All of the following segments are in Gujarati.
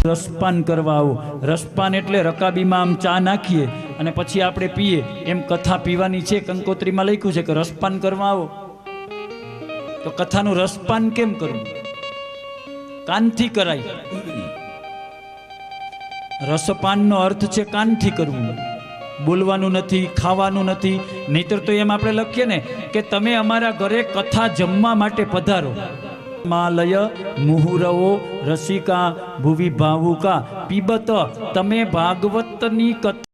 રસપાન કરવા આવો। રસપાન એટલે રકાબીમાં આમ ચા નાખીએ અને પછી આપણે પીએ, એમ કથા પીવાની છે। કંકોત્રીમાં લખ્યું છે કે રસપાન કરવા આવો। તો કથાનું રસપાન કેમ કરવું? કાનથી કરાય। રસપાનનો અર્થ છે કાનથી કરવું, બોલવાનું નથી, ખાવાનું નથી। નહીતર તો એમ આપણે લખીએ ને કે તમે અમારા ઘરે કથા જમવા માટે પધારો। માલય મુહુરવો રસિકા ભુવિ ભાવુકા પીબત, તમે ભાગવતની કથા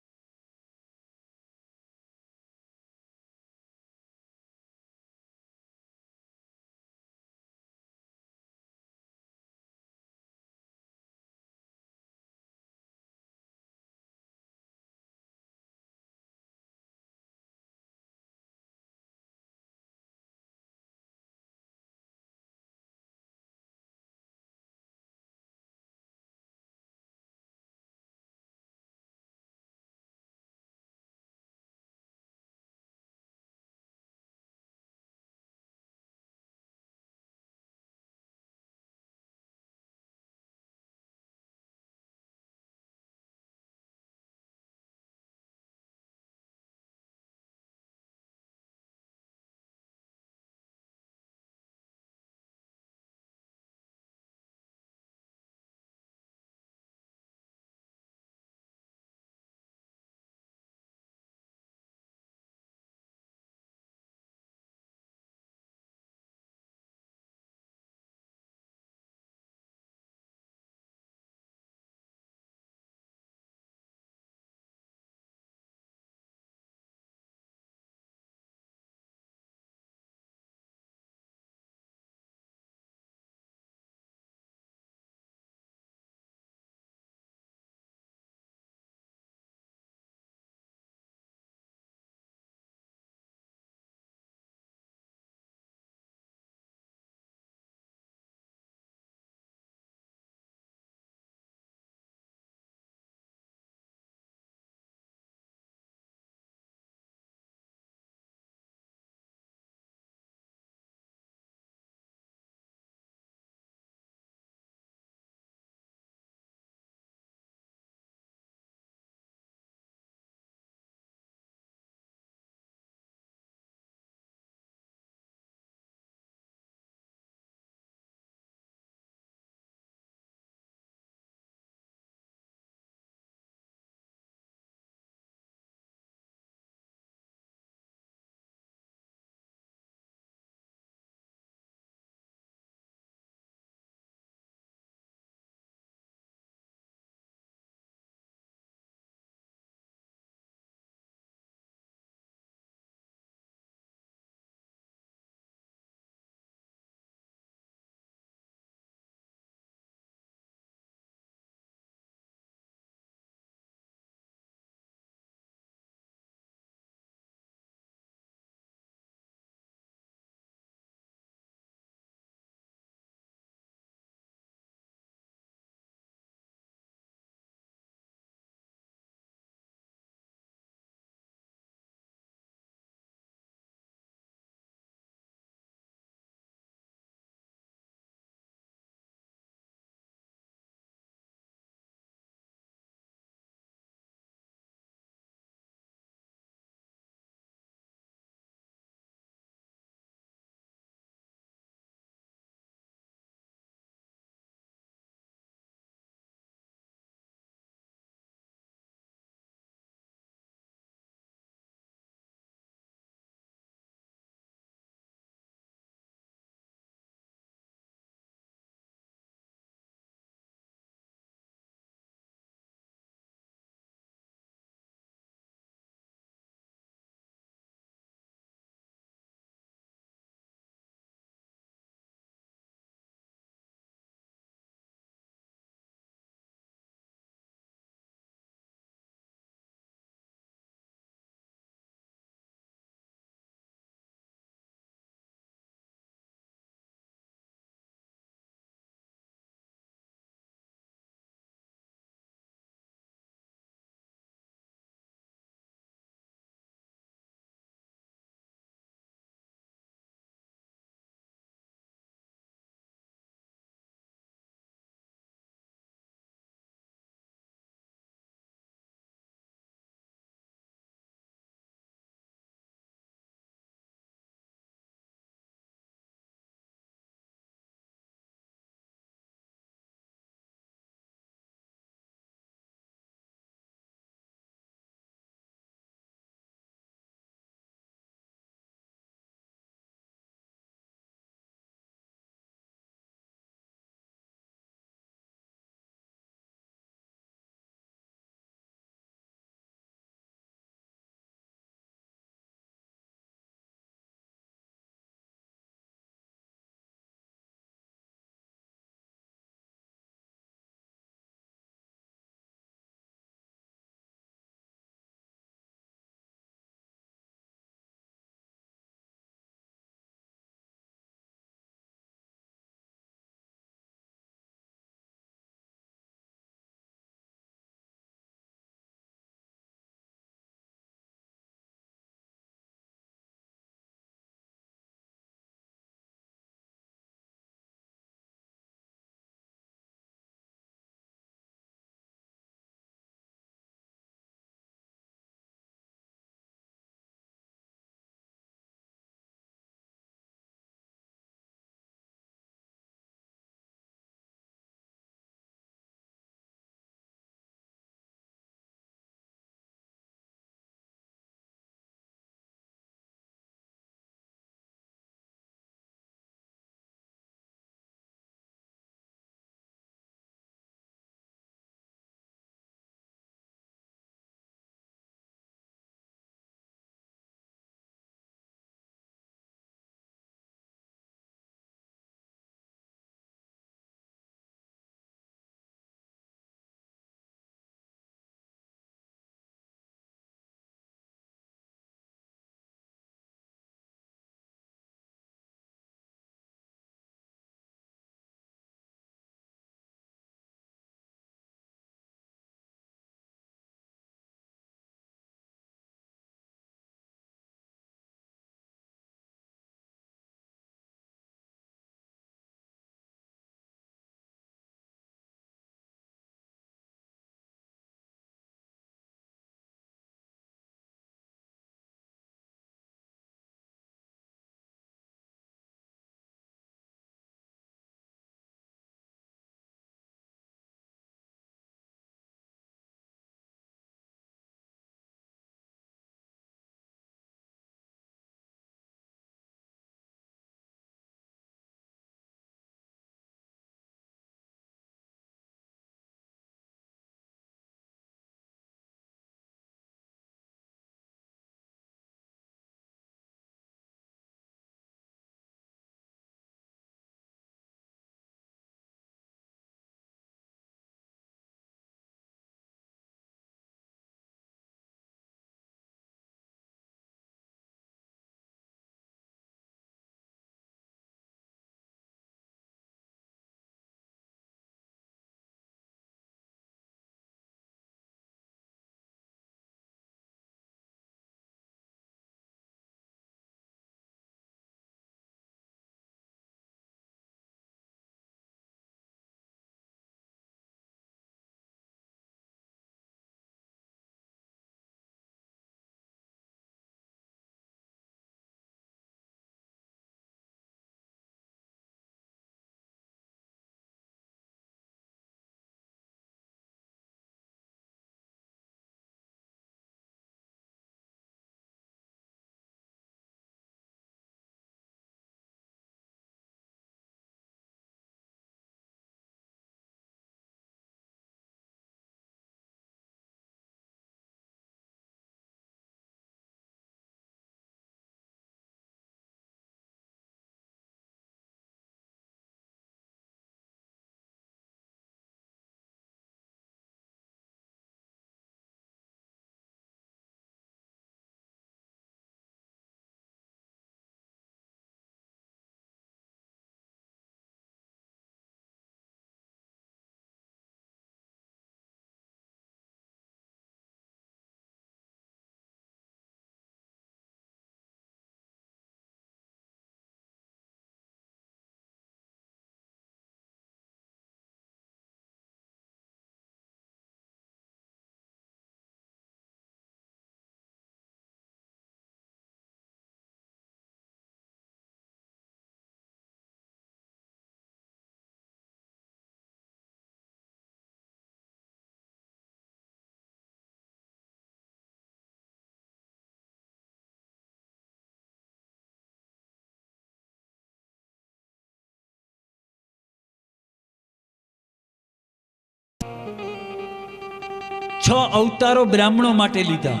6 અવતારો બ્રાહ્મણો માટે લીધા.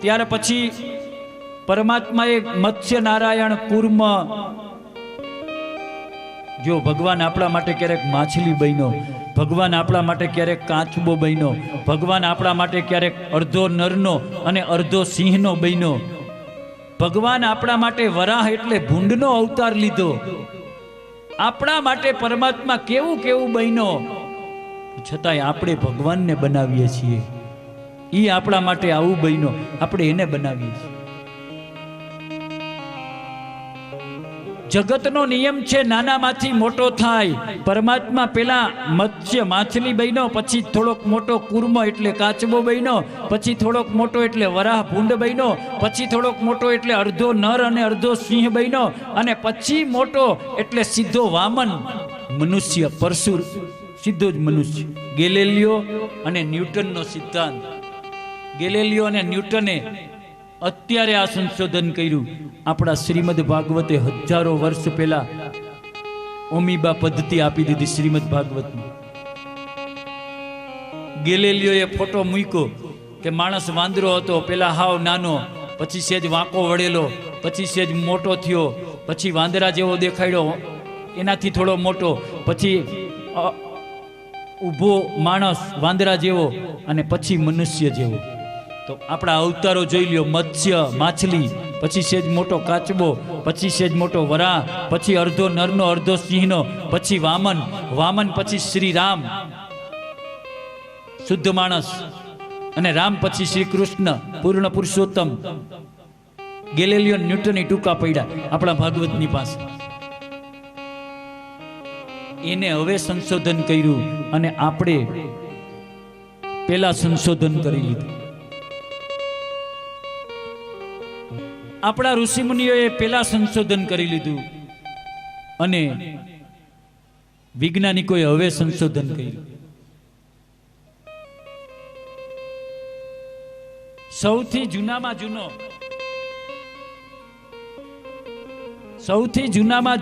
ત્યાર પછી પરમાત્માએ મત્સ્ય, નારાયણ, કુર્મ. જો ભગવાન આપણા માટે ક્યારેક માછલી બન્યો, ભગવાન આપણા માટે ક્યારેક કાચબો બન્યો, ભગવાન આપણા માટે ક્યારેક અડધો નરનો અને અડધો સિંહનો બન્યો, ભગવાન આપણા માટે વરાહ એટલે ભૂંડનો અવતાર લીધો. આપણા માટે પરમાત્મા કેવું કેવું બન્યો, છતાંય આપણે ભગવાનને બનાવીએ છીએ. એ આપણા માટે આવું બન્યો, આપણે એને બનાવીએ છીએ. જગતનો નિયમ છે નાનામાંથી મોટો થાય. પરમાત્મા પેલા મત્સ્ય માછલી બન્યો, પછી થોડોક મોટો કુર્મ એટલે કાચબો બન્યો, પછી થોડોક મોટો એટલે વરાહ ભૂંડ બન્યો, પછી થોડોક મોટો એટલે અડધો નર અને અડધો સિંહ બન્યો, અને પછી મોટો એટલે સીધો વામન મનુષ્ય, પરશુર, સીધો જ મનુષ્ય. ગેલેલિયો અને ન્યૂટનનો સિદ્ધાંત. ગેલેલિયો અને ન્યૂટને અત્યારે આ સંશોધન કર્યું. આપણા શ્રીમદ ભાગવતે હજારો વર્ષ પહેલા ઓમીબા પદ્ધતિ આપી દીધી શ્રીમદ ભાગવતમાં. ગેલેલિયોએ ફોટો મૂક્યો કે માણસ વાંદરો હતો, પેલા હાવ નાનો, પછી સેજ વાંકો વળેલો, પછી સેજ મોટો થયો, પછી વાંદરા જેવો દેખાડ્યો, એનાથી થોડો મોટો, પછી ઊભો માણસ વાંદરા જેવો, અને પછી મનુષ્ય જેવો. તો આપણા અવતારો જોઈ લ્યો. મત્સ્ય માછલી, પછી સેજ મોટો કાચબો, પછી સેજ મોટો વરાહ, પછી અડધો નરનો અડધો સિંહનો, પછી વામન, વામન પછી શ્રી રામ શુદ્ધ માણસ, અને રામ પછી શ્રી કૃષ્ણ પૂર્ણ પુરુષોત્તમ. ગેલેલિયો ન્યૂટન ટૂંકા પડ્યા આપણા ભાગવતની પાસે. એને હવે સંશોધન કર્યું અને આપણે પેલા સંશોધન કરી લીધું. આપણા ઋષિમુનિઓએ પેલા સંશોધન કરી લીધું અને વૈજ્ઞાનિકોએ હવે સંશોધન કર્યું. સૌથી જૂનામાં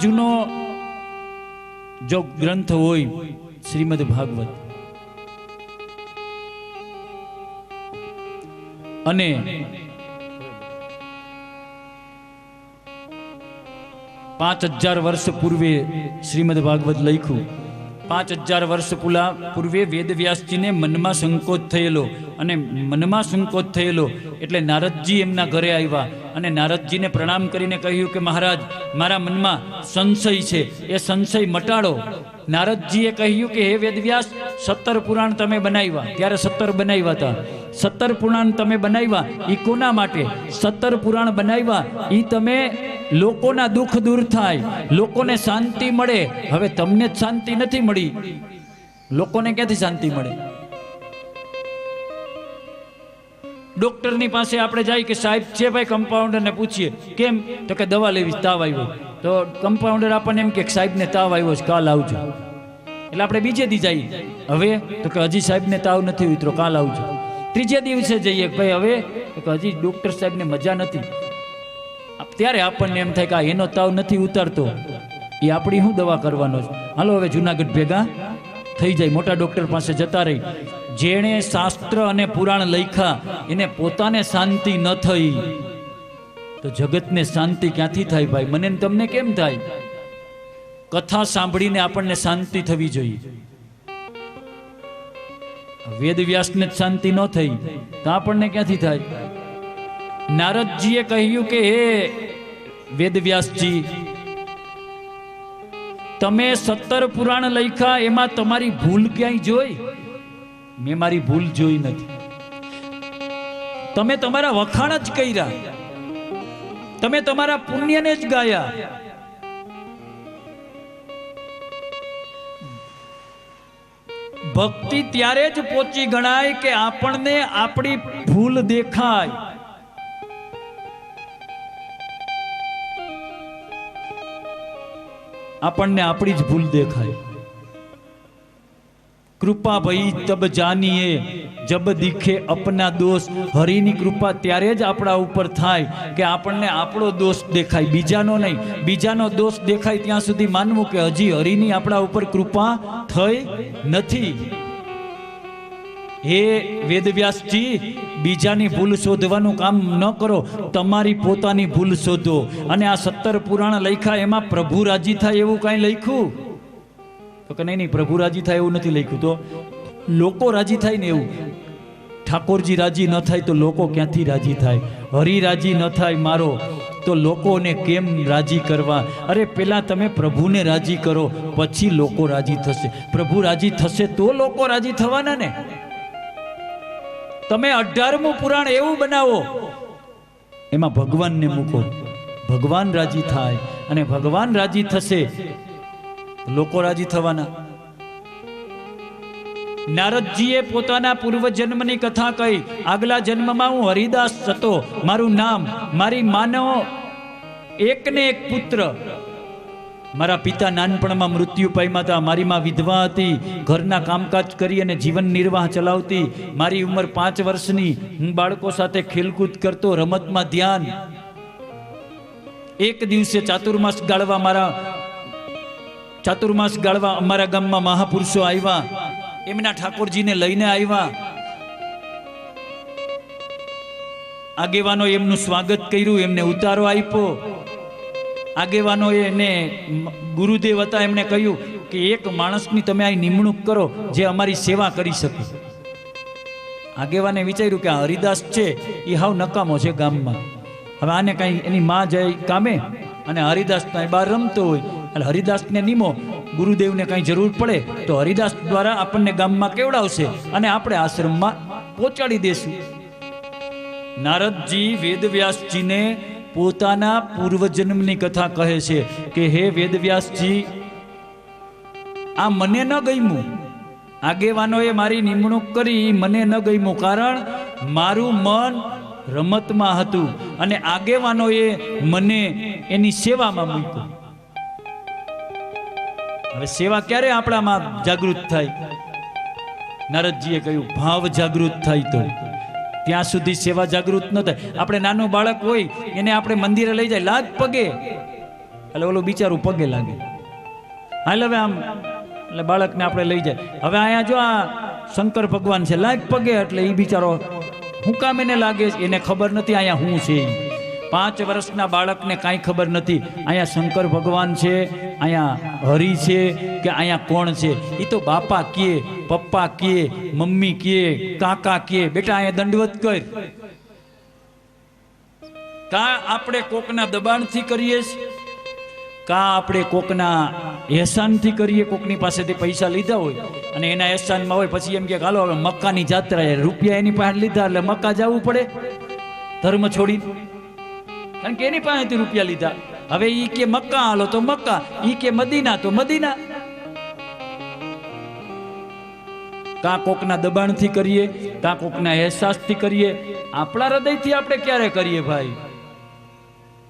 જૂનો જો ગ્રંથ હોય શ્રીમદ ભાગવત, અને 5000 વર્ષ પૂર્વે શ્રીમદ ભાગવત લખ્યું. 5000 વર્ષ પૂર્વે વેદવ્યાસજીને મનમાં સંકોચ થયેલો, અને મનમાં સંકોચ થયેલો એટલે નારદજી એમના ઘરે આવ્યા અને નારદજીને પ્રણામ કરીને કહ્યું કે મહારાજ, મારા મનમાં સંશય છે, એ સંશય મટાડો. નારદજીએ કહ્યું કે હે વેદવ્યાસ, 17 પુરાણ તમે બનાવ્યા, ત્યારે 17 બનાવ્યા હતા. 17 પુરાણ તમે બનાવ્યા એ કોના માટે? 17 પુરાણ બનાવ્યા એ તમે લોકોના દુઃખ દૂર થાય, લોકોને શાંતિ મળે. હવે તમને જ શાંતિ નથી મળી, લોકોને ક્યાંથી શાંતિ મળે? ડોક્ટરની પાસે આપણે જાય કે સાહેબ છે ભાઈ, કમ્પાઉન્ડરને પૂછીએ કેમ, તો કે દવા લેવી, તાવ આવ્યો. તો કમ્પાઉન્ડર આપણને એમ કે સાહેબને તાવ આવ્યો છે, કાલ આવજો. એટલે આપણે બીજે દી જઈએ, હવે તો કે હજી સાહેબને તાવ નથી ઉતરો, કાલ આવજો. ત્રીજે દિવસે જઈએ ભાઈ, હવે તો કે હજી ડોક્ટર સાહેબને મજા નથી. ત્યારે આપણને એમ થાય કે એનો તાવ નથી ઉતારતો, એ આપણી શું દવા કરવાનો છે, હાલો હવે જુનાગઢ ભેગા થઈ જાય, મોટા ડોક્ટર પાસે જતા રહી. જેણે શાસ્ત્ર અને પુરાણ લખ્યા એને પોતાને શાંતિ ન થઈ તો જગતને શાંતિ ક્યાંથી થાય ભાઈ? મને તમને કેમ થાય? કથા સાંભળીને આપણને શાંતિ થવી જોઈએ. વેદવ્યાસને શાંતિ ન થઈ તો આપણને ક્યાંથી થાય? નારદજીએ કહ્યું કે હે વેદવ્યાસજી, તમે 17 પુરાણ લખ્યા, એમાં તમારી ભૂલ ક્યાંય જોઈ? મેં મારી ભૂલ જોઈ નથી. તમે તમારા વખાણ જ કર્યા, તમે તમારા પુણ્યને જ ગાયા. ભક્તિ ત્યારે જ પહોંચી ગણાય કે આપણને આપણી ભૂલ દેખાય. આપણને આપણી જ ભૂલ દેખાય. કૃપા ભઈ તબ જાનીએ જબ દીખે અપના દોષ. હરિની કૃપા ત્યારે જ આપણા ઉપર થાય કે આપણને આપણો દોષ દેખાય, બીજાનો નહીં. બીજાનો દોષ દેખાય ત્યાં સુધી માનવું કે હજી હરિની આપણા ઉપર કૃપા થઈ નથી. હે વેદવ્યાસજી, બીજાની ભૂલ શોધવાનું કામ ન કરો, તમારી પોતાની ભૂલ શોધો. અને આ 17 પુરાણ લખ્યા, એમાં પ્રભુ રાજી થાય એવું કાંઈ લખ્યું? તો કે નહીં, પ્રભુ રાજી થાય એવું નથી લખ્યું. તો લોકો રાજી થાય ને એવું. ઠાકોરજી રાજી ન થાય તો લોકો ક્યાંથી રાજી થાય? હરિ રાજી ન થાય મારો તો લોકોને કેમ રાજી કરવા? અરે પેલા તમે પ્રભુને રાજી કરો, પછી લોકો રાજી થશે. પ્રભુ રાજી થશે તો લોકો રાજી થવાના ને. તમે 18મું પુરાણ એવું બનાવો, એમાં ભગવાનને મૂકો, ભગવાન રાજી થાય. અને ભગવાન રાજી થશે, લોકો રાજી થવાના. નારદજીએ પોતાના પૂર્વ જન્મની કથા કહી. આગલા જન્મમાં હું હરિદાસ હતો, મારું નામ, મારી માનો એક ને એક પુત્ર. મારા પિતા નાનપણમાં મૃત્યુ પામ્યા હતા. મારી માં વિધવા હતી, ઘરના કામકાજ કરી અને જીવન નિર્વાહ ચલાવતી. મારી ઉંમર 5 વર્ષની. હું બાળકો સાથે ખેલકૂદ કરતો, રમતમાં ધ્યાન. એક દિવસે ચાતુર્માસ ગાળવા અમારા ગામમાં મહાપુરુષો આવ્યા. એમના ઠાકોરજીને લઈને આવ્યા. આગેવાનો એમનું સ્વાગત કર્યું, એમને ઉતારો આપ્યો. આગેવાનો એને ગુરુદેવ હતા, એમણે કહ્યું કે એક માણસની તમે આ નિમણૂક કરો જે અમારી સેવા કરી શકે. આગેવાને વિચાર્યું કે આ હરિદાસ છે એ હાવ નકામો છે ગામમાં. હવે આને કાંઈ એની માં જાય કામે અને હરિદાસ ત્યાં બહાર રમતો હોય, એટલે હરિદાસને નિમો. ગુરુદેવને કાંઈ જરૂર પડે તો હરિદાસ દ્વારા આપણને ગામમાં કેવડાવશે અને આપણે આશ્રમમાં પહોંચાડી દેશું. નારદજી વેદવ્યાસજીને પોતાના પૂર્વજન્મની કથા કહે છે કે હે વેદવ્યાસજી, આ મને ન ગમ્યું. આગેવાનોએ મારી નિમણૂક કરી, મને ન ગમ્યું. કારણ મારું મન રમતમાં હતું અને આગેવાનોએ મને એની સેવામાં મૂક્યું. હવે સેવા ક્યારે આપણામાં જાગૃત થાય? નારદજીએ કહ્યું ભાવ જાગૃત થાય તો. ત્યાં સુધી સેવા જાગૃત ન થાય. આપણે નાનું બાળક હોય એને આપણે મંદિરે લઈ જાય, લાગ પગે, એટલે ઓલું બિચારું પગે લાગે. હાલ હવે આમ, એટલે બાળકને આપણે લઈ જાય. હવે અહીંયા જો આ શંકર ભગવાન છે, લાગ પગે, એટલે એ બિચારો હું કામ એને લાગે? એને ખબર નથી અહીંયા હું છે. 5 વર્ષના બાળકને કાંઈ ખબર નથી અહીંયા શંકર ભગવાન છે, અહીંયા હરિ છે કે અહીંયા કોણ છે. એ તો બાપા કહે, પપ્પા કહે, મમ્મી કહે, કાકા કહે, બેટા અહીંયા દંડવત કર. કા આપણે કોકના દબાણથી કરીએ છીએ, કા આપણે કોકના એહસાનથી કરીએ. કોકની પાસેથી પૈસા લીધા હોય અને એના એહસાનમાં હોય, પછી એમ કે હાલો હવે મક્કાની જાત્રા, રૂપિયા એની પાસે લીધા એટલે મક્કા જવું પડે ધર્મ છોડી, કારણ કે એની પાસેથી રૂપિયા લીધા. હવે ઈ કે મક્કા હાલો તો મક્કા, ઈ કે મદીના તો મદીના. કા કોકના દબાણથી કરીએ, કા કોકના અહેસાસથી કરીએ. આપણા હૃદયથી આપણે ક્યારે કરીએ ભાઈ?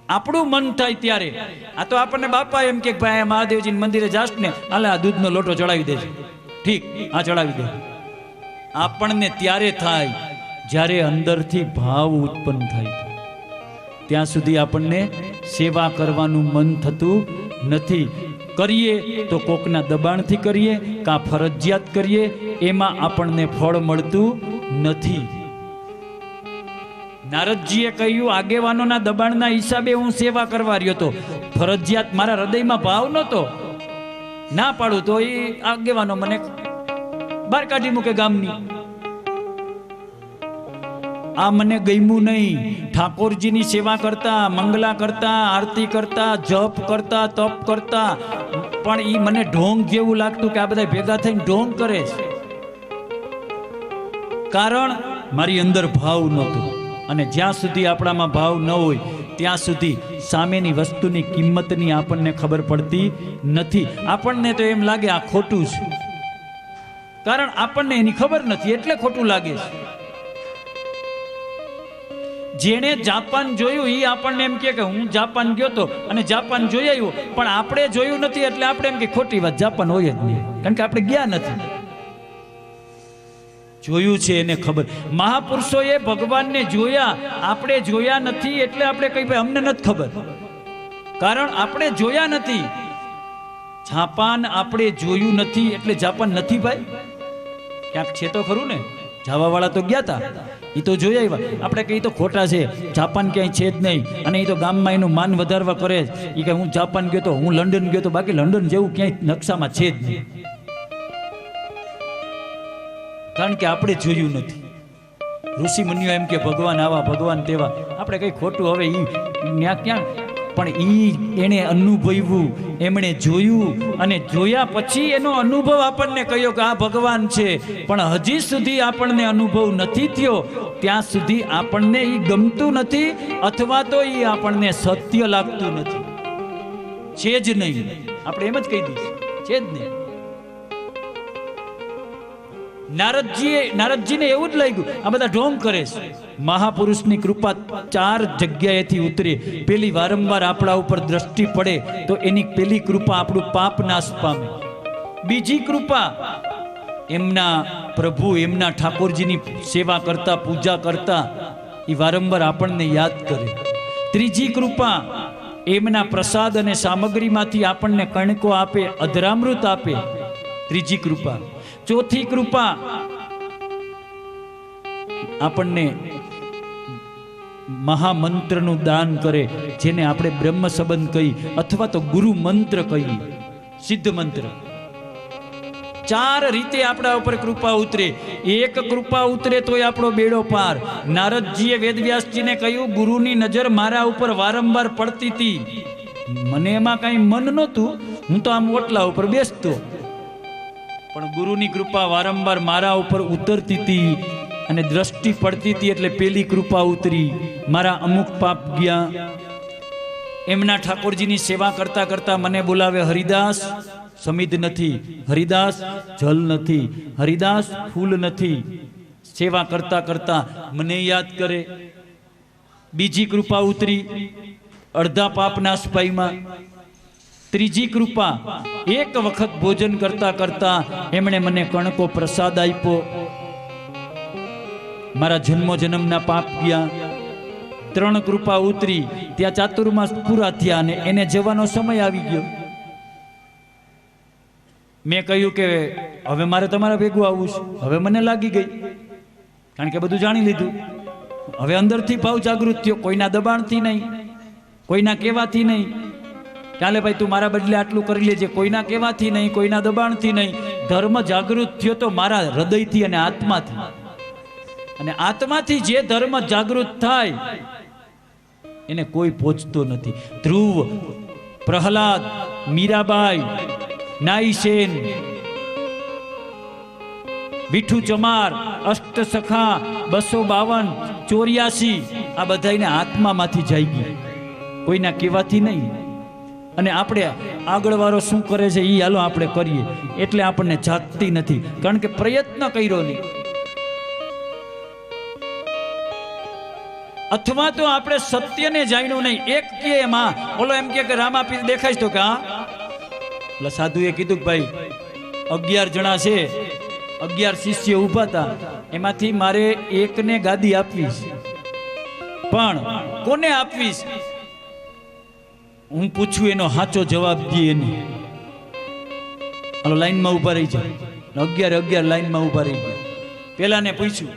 આપણું મન થાય ત્યારે. આ તો આપણને બાપા એમ કે ભાઈ મહાદેવજી મંદિરે જાસ ને, હાલે આ દૂધનો લોટો ચડાવી દેજો. ઠીક, હા ચડાવી દે. આપણને ત્યારે થાય જ્યારે અંદરથી ભાવ ઉત્પન્ન થાય. ત્યાં સુધી આપણને સેવા કરવાનું મન થતું નથી. કરીએ તો કોકના દબાણથી કરીએ, કાં ફરજિયાત કરીએ, એમાં આપણને ફળ મળતું નથી. નારદજીએ કહ્યું આગેવાનોના દબાણના હિસાબે હું સેવા કરવા રહ્યો હતો, ફરજિયાત મારા હૃદયમાં ભાવ નહોતો. ના પાડું તો એ આગેવાનો મને બહાર કાઢી મૂકે ગામની. આ મને ગમ્યું નહીં. ઠાકોરજીની સેવા કરતા, મંગલા કરતા, આરતી કરતા, જપ કરતા, તપ કરતા, પણ એ મને ઢોંગ જેવું લાગતું કે આ બધા ભેગા થઈને ઢોંગ કરે છે. કારણ મારી અંદર ભાવ નહોતો. અને જ્યાં સુધી આપણામાં ભાવ ન હોય ત્યાં સુધી સામેની વસ્તુની કિંમતની આપણને ખબર પડતી નથી. આપણને તો એમ લાગે આ ખોટું છે, કારણ આપણને એની ખબર નથી એટલે ખોટું લાગે છે. જેણે જાપાન જોયું એ આપણને એમ કે હું જાપાન ગયો તો અને જાપાન જોઈ આવ્યો, પણ આપણે જોયું નથી એટલે આપણે એમ કે ખોટી વાત, જાપાન હોય જ નહીં, કારણ કે આપણે ગયા નથી. જોયું છે એને ખબર. મહાપુરુષોએ ભગવાનને જોયા, આપણે જોયા નથી એટલે આપણે કઈ ભાઈ અમને નથી ખબર, કારણ આપણે જોયા નથી. જાપાન આપણે જોયું નથી એટલે જાપાન નથી ભાઈ, ક્યાંક છે તો ખરું ને. જવાવાળા તો ગયા હતા, એ તો જોઈ આવ્યા. આપણે કહીએ તો ખોટા છે, જાપાન ક્યાંય છે જ નહીં, અને એ તો ગામમાં એનું માન વધારવા કરે એ કે હું જાપાન ગયો તો, હું લંડન ગયો તો, બાકી લંડન જેવું ક્યાંય નકશામાં છે જ નહીં. કારણ કે આપણે જોયું નથી. ઋષિ મુનિઓ એમ કે ભગવાન આવા ભગવાન તેવા, આપણે કઈ ખોટું હવે ઈ ન્યા ક્યાં, પણ ઈ એણે અનુભવ્યું, એમણે જોયું, અને જોયા પછી એનો અનુભવ આપણને કહ્યો કે આ ભગવાન છે. પણ હજી સુધી આપણને અનુભવ નથી થયો, ત્યાં સુધી આપણને ઈ ગમતું નથી, અથવા તો ઈ આપણને સત્ય લાગતું નથી. છે જ નહીં, આપણે એમ જ કહી દઈશું, છે જ નહીં. નારદજીને એવું જ લાગ્યું, આ બધા ઢોંગ કરે છે. મહાપુરુષની કૃપા 4 જગ્યાએથી ઉતરે. પેલી વારંવાર આપણા ઉપર દ્રષ્ટિ પડે તો એની પેલી કૃપા આપણું પાપ નાશ પામે. બીજી કૃપા એમના પ્રભુ, એમના ઠાકોરજીની સેવા કરતા, પૂજા કરતા એ વારંવાર આપણને યાદ કરે. ત્રીજી કૃપા એમના પ્રસાદ અને સામગ્રીમાંથી આપણને કણકો આપે, અધરામૃત આપે. ત્રીજી કૃપા. ચોથી કૃપા આપણને મહામંત્રનું દાન કરે, જેને આપણે બ્રહ્મ સંબંધ કહી, અથવા તો ગુરુ મંત્ર કહી, સિદ્ધ મંત્ર. 4 રીતે આપણા ઉપર કૃપા ઉતરે. એક કૃપા ઉતરે તોય આપણો બેડો પાર. નારદજીએ વેદવ્યાસજીને કહ્યું, ગુરુની નજર મારા ઉપર વારંવાર પડતી હતી, મને એમાં કઈ મન નહોતું, હું તો આમ ઓટલા ઉપર બેસતો, પણ ગુરુની કૃપા વારંવાર મારા ઉપર ઉતરતી હતી અને દ્રષ્ટિ પડતી હતી, એટલે પેલી કૃપા ઉતરી. મારા અમુક પાપ ગયા. એમના ઠાકોરજીની સેવા કરતા કરતા મને બોલાવે, હરિદાસ સમિધ નથી, હરિદાસ જલ નથી, હરિદાસ ફૂલ નથી. સેવા કરતા કરતા મને યાદ કરે. બીજી કૃપા ઉતરી, અડધા પાપ નાશ પાઈમાં. ત્રીજી કૃપા, એક વખત ભોજન કરતા કરતા એમણે મને કણકો પ્રસાદ આપ્યો, મારા જન્મો જન્મના પાપ ગયા. 3 કૃપા ઉતરી, ત્યાં ચાતુર્માસ પૂરા થયા અને એને જવાનો સમય આવી ગયો. મેં કહ્યું કે હવે મારે તમારા ભેગું આવવું છે. હવે મને લાગી ગઈ, કારણ કે બધું જાણી લીધું. હવે અંદરથી ભાવ જાગૃત થયો, કોઈના દબાણથી નહીં, કોઈના કહેવાથી નહીં. ચાલે ભાઈ તું મારા બદલે આટલું કરી લેજે, કોઈના કહેવાથી નહીં, કોઈના દબાણથી નહીં. ધર્મ જાગૃત થયો તો મારા હૃદયથી અને આત્માથી. અને આત્માથી જે ધર્મ જાગૃત થાય એને કોઈ પહોંચતો નથી. ધ્રુવ, પ્રહલાદ, મીરાબાઈ, નાઈસેન, વિઠુ ચમાર, અષ્ટસખા, 252, 84, આ બધાને આત્મામાંથી જાગી, કોઈના કહેવાથી નહીં. અને આપણે આગળ વાળો શું કરે છે એ હાલો આપણે કરીએ, એટલે આપણને જાગતી નથી, કારણ કે પ્રયત્ન કર્યો નહીં. અથવા તો આપણે સત્યને જાણ્યું નહીં. એક કે એમાં ઓલો એમ કે રામાપીર દેખાય તો કે હા, એટલે સાધુએ કીધું કે ભાઈ 11 જણા છે, 11 શિષ્ય ઊભા હતા, એમાંથી મારે એકને ગાદી આપવી છે, પણ કોને આપવી છે હું પૂછું, એનો સાચો જવાબ દે એને. હાલો લાઈનમાં ઊભા રહી જાય. 11 લાઈનમાં ઊભા રહી ગયા. પેલાને પૂછ્યું,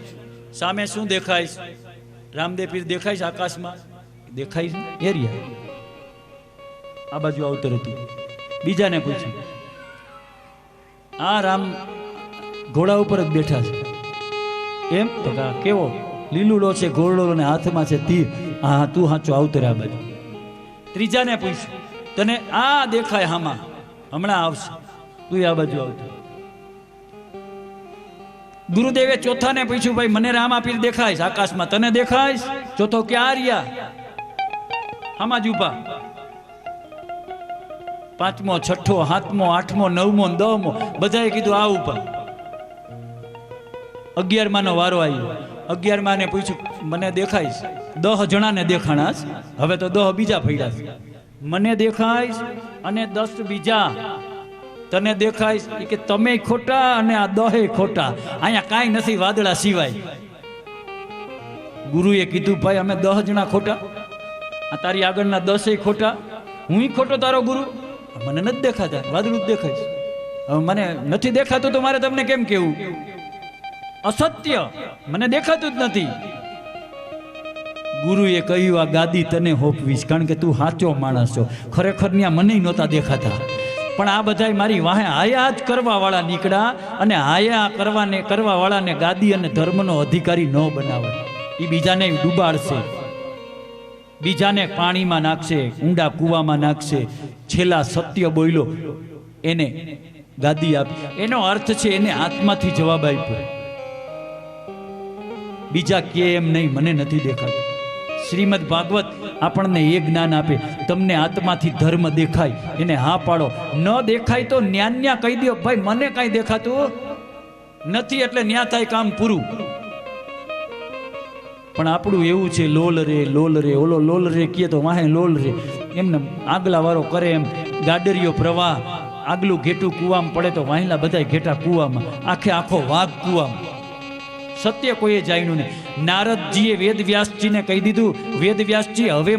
સામે શું દેખાય છે? રામદેવ પીર દેખાય છે આકાશમાં? દેખાય છે એરિયા, આ બાજુ આવતર હતું. બીજાને પૂછ્યું, આ રામ ઘોડા ઉપર જ બેઠા છે, એમ? તો કેવો? લીલુડો છે ઘોડો અને હાથમાં છે તીર. હા તું સાચો આવતર આ બાજુ. ત્રીજાને પૂછ્યું, તને આ દેખાય હામાં, હમણાં આવશે, તું આ બાજુ આવતો. ગુરુદેવે ચોથાને પૂછ્યું, ભાઈ મને રામાપીર દેખાય આકાશમાં, તને દેખાય? ચોથો ક્યાં રહ્યા? આમાં જ ઉભા. 5મો, 6, 7મો, 8મો, 9મો, 10મો બધાએ કીધું આ ઉભા. 11માનો વારો આવ્યો. 11માને પૂછ્યું, મને દેખાય? 10 જણાને દેખાણા, હવે તો 10 બીજા પડ્યા છે. મને દેખાય અને 10 બીજા તને દેખાય કે તમે ખોટા અને આ 10 ખોટા, અહીંયા કાંઈ નથી વાદળા સિવાય. ગુરુએ કીધું, ભાઈ અમે 10 જણા ખોટા, આ તારી આગળના 10 ખોટા, હું ખોટો તારો ગુરુ? મને નથી દેખાતા, વાદળું જ દેખાય. હવે મને નથી દેખાતું તો મારે તમને કેમ કેવું? અસત્ય, મને દેખાતું જ નથી. ગુરુએ કહ્યું આ ગાદી તને હોપવીશ, કારણ કે તું સાચો માણસ છો. ખરેખર ત્યાં મને નહોતા દેખાતા, પણ આ બધા મારી વાહે હાયા જ કરવા વાળા નીકળ્યા, અને હાયા કરવા વાળાને ગાદી અને ધર્મનો અધિકારી ન બનાવે. એ બીજાને ડૂબાડશે, બીજાને પાણીમાં નાખશે, ઊંડા કૂવામાં નાખશે. છેલ્લા સત્ય બોલ્યો એને ગાદી આપી. એનો અર્થ છે એને આત્માથી જવાબ આપ્યો. બીજા કે એમ નહીં, મને નથી દેખાતું. શ્રીમદ ભાગવત આપણને એ જ્ઞાન આપે, તમને આત્માથી ધર્મ દેખાય એને હા પાડો, ન દેખાય તો ન્યા કહી દો ભાઈ મને કાંઈ દેખાતું નથી, એટલે ન્યા થાય કામ પૂરું. પણ આપણું એવું છે લોલ રે ઓલો લોલ રે કીએ તો વાહે લોલ રે, એમને આગલા વારો કરે એમ ગાડરીયો પ્રવાહ, આગલું ઘેટું કૂવામાં પડે તો વાહેલા બધા ઘેટા કૂવામાં, આખો વાઘ કૂવામાં. સત્ય કોઈએ જાણ્યું નહીં. નારદજીએ વેદવ્યાસજીને કહી દીધું, વેદવ્યાસજી હવે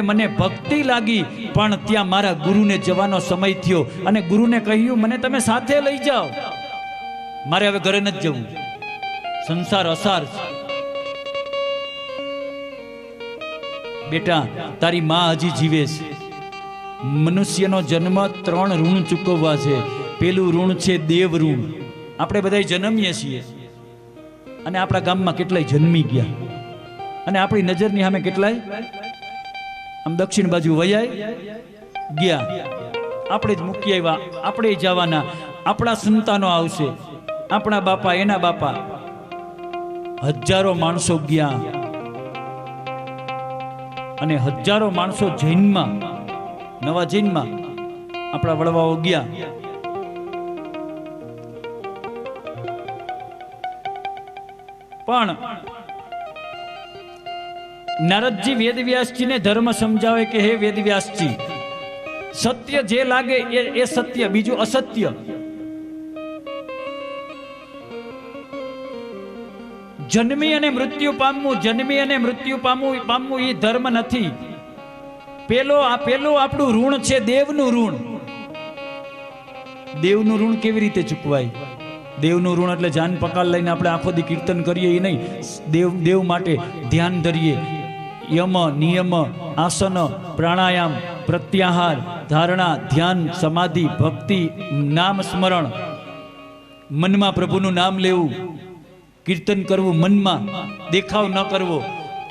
મને ભક્તિ લાગી, પણ ત્યાં મારા ગુરુને જવાનો સમય થયો, અને ગુરુને કહ્યું મને તમે સાથે લઈ જાઓ, મારે હવે ઘરે નથી જવું, સંસાર અસાર છે. બેટા તારી માં હજી જીવે છે. મનુષ્યનો જન્મ 3 ઋણ ચૂકવવા છે. પેલું ઋણ છે દેવ ઋણ. આપણે બધા જન્મીએ છીએ, અને આપણા ગામમાં કેટલાય જન્મી ગયા, અને આપણી નજરની સામે કેટલાય આમ દક્ષિણ બાજુ વયાય ગયા. આપણે જ મૂકી આવ્યા, આપણે જવાના, આપણા સંતાનો આવશે, આપણા બાપા એના બાપા. હજારો માણસો ગયા, અને હજારો માણસો જૈનમાં, નવા જૈનમાં આપણા વડવાઓ ગયા. પણ નારદજી વેદવ્યાસજીને ધર્મ સમજાવે કે હે વેદવ્યાસજી, સત્ય જે લાગે એ સત્ય, બીજું અસત્ય. જન્મી અને મૃત્યુ પામવું એ ધર્મ નથી. પેલું આપણું ઋણ છે દેવનું ઋણ. દેવનું ઋણ કેવી રીતે ચૂકવાય? દેવનું ઋણ એટલે જાન પકાલ લઈને આપણે આખો દી કીર્તન કરીએ એ નહીં. દેવ માટે ધ્યાન ધરીએ, યમ નિયમ આસન પ્રાણાયામ પ્રત્યાહાર ધારણા ધ્યાન સમાધિ ભક્તિ નામ સ્મરણ, મનમાં પ્રભુનું નામ લેવું, કીર્તન કરવું, મનમાં દેખાવ ન કરવો,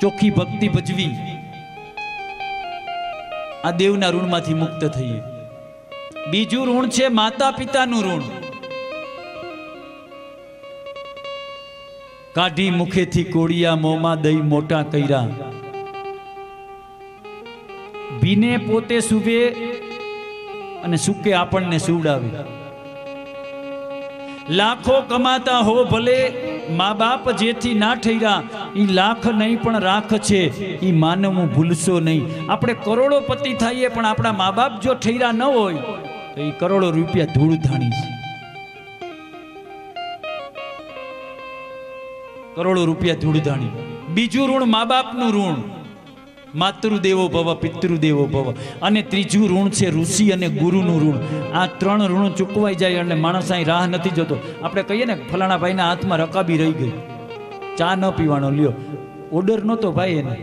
ચોખ્ખી ભક્તિ ભજવી. આ દેવના ઋણમાંથી મુક્ત થઈએ. બીજું ઋણ છે માતા પિતાનું ઋણ. કાઢી મુખેથી કોડિયા મોંમાં દઈ મોટા કર્યા, ભીને પોતે સુવે અને સુકે આપણને સુવડાવે. લાખો કમાતા હો ભલે, મા બાપ જેથી ના ઠર્યા, ઈ લાખ નહીં પણ રાખ છે, ઈ માનવું ભૂલશો નહીં. આપણે કરોડોપતિ થઈએ પણ આપણા મા બાપ જો ઠર્યા ન હોય તો ઈ કરોડો રૂપિયા ધૂળ ધાણી છે. કરોડો રૂપિયા ધૂળ ધાણી. બીજું ઋણ મા બાપનું ઋણ, માતૃદેવો ભવ પિતૃદેવો ભવ. અને ત્રીજું ઋણ છે ઋષિ અને ગુરુનું ઋણ. આ 3 ઋણ ચૂકવાઈ જાય એટલે માણસ અહીં રાહ નથી જોતો. આપણે કહીએ ને ફલાણા ભાઈના હાથમાં રકાબી રહી ગઈ, ચા ન પીવાનો, લ્યો ઓર્ડર નહોતો ભાઈ, એને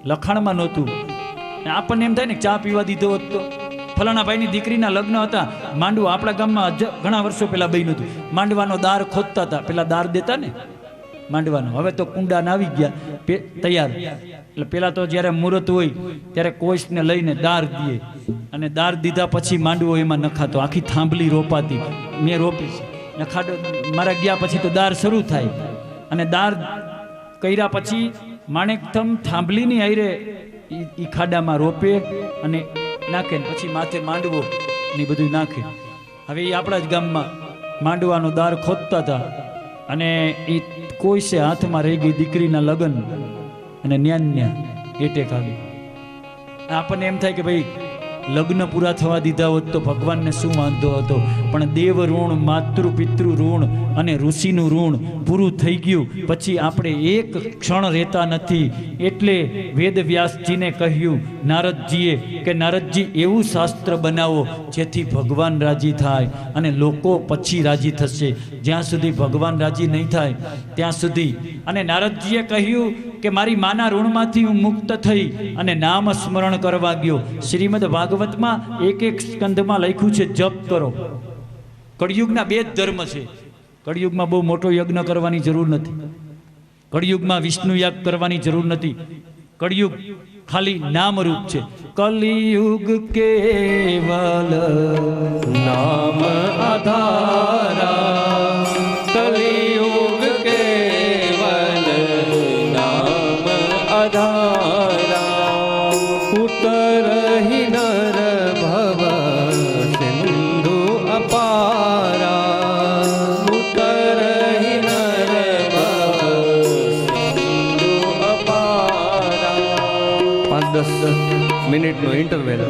લખાણમાં નહોતું. આપણને એમ થાય ને ચા પીવા દીધો હોત તો. ફલાણા ભાઈની દીકરીના લગ્ન હતા, માંડવો આપણા ગામમાં ઘણા વર્ષો પહેલાં બન્યું હતું. માંડવાનો દાર ખોદતા હતા, પેલા દાર દેતા ને માંડવાનો, હવે તો કુંડા આવી ગયા તૈયાર. એટલે પેલા તો જ્યારે મુહૂર્ત હોય ત્યારે કોઈસને લઈને દાર દે, અને દાર દીધા પછી માંડવો એમાં નખાતો, આખી થાંભલી રોપાતી. મેં રોપી છે, નખાડો મારા ગયા પછી તો દાર શરૂ થાય, અને દાર કર્યા પછી માણેકથમ થાંભલીની આયરે એ ખાડામાં રોપે અને નાખે, પછી માથે માંડવો ને બધું નાખે. હવે એ આપણા જ ગામમાં માંડવાનો દાર ખોદતા હતા, અને એ કોઈસે હાથમાં રહી ગઈ દીકરીના લગ્ન, અને ન્યા એટેક આવી. આપણને એમ થાય કે ભાઈ લગ્ન પૂરા થવા દીધા હોત તો ભગવાનને શું વાંધો હતો, પણ દેવ ઋણ, માતૃ પિતૃ ઋણ અને ઋષિનું ઋણ પૂરું થઈ ગયું પછી આપણે એક ક્ષણ રહેતા નથી. એટલે વેદવ્યાસજીને કહ્યું નારદજીએ કે નારદજી એવું શાસ્ત્ર બનાવો જેથી ભગવાન રાજી થાય અને લોકો પછી રાજી થશે. જ્યાં સુધી ભગવાન રાજી નહીં થાય ત્યાં સુધી. અને નારદજીએ કહ્યું કે મારી માના ઋણમાંથી હું મુક્ત થઈ અને નામ સ્મરણ કરવા ગયો. શ્રીમદ ભાગવતમાં એક સ્કંધમાં લખ્યું છે જપ કરો. કળિયુગના 2 જ ધર્મ છે. કળિયુગમાં બહુ મોટો યજ્ઞ કરવાની જરૂર નથી. કળિયુગમાં વિષ્ણુ યાગ કરવાની જરૂર નથી. કળિયુગ ખાલી નામરૂપ છે. કલિયુગ કેવલ નામ આધારા, કલિયુગ કેવલ નામ આધારા, ઉતરહિ નર ભવ સિંધુ અપારા, ઉતરહિ નર ભવ સિંધુ અપારા. 5-10 મિનિટનો ઇન્ટરવેલ.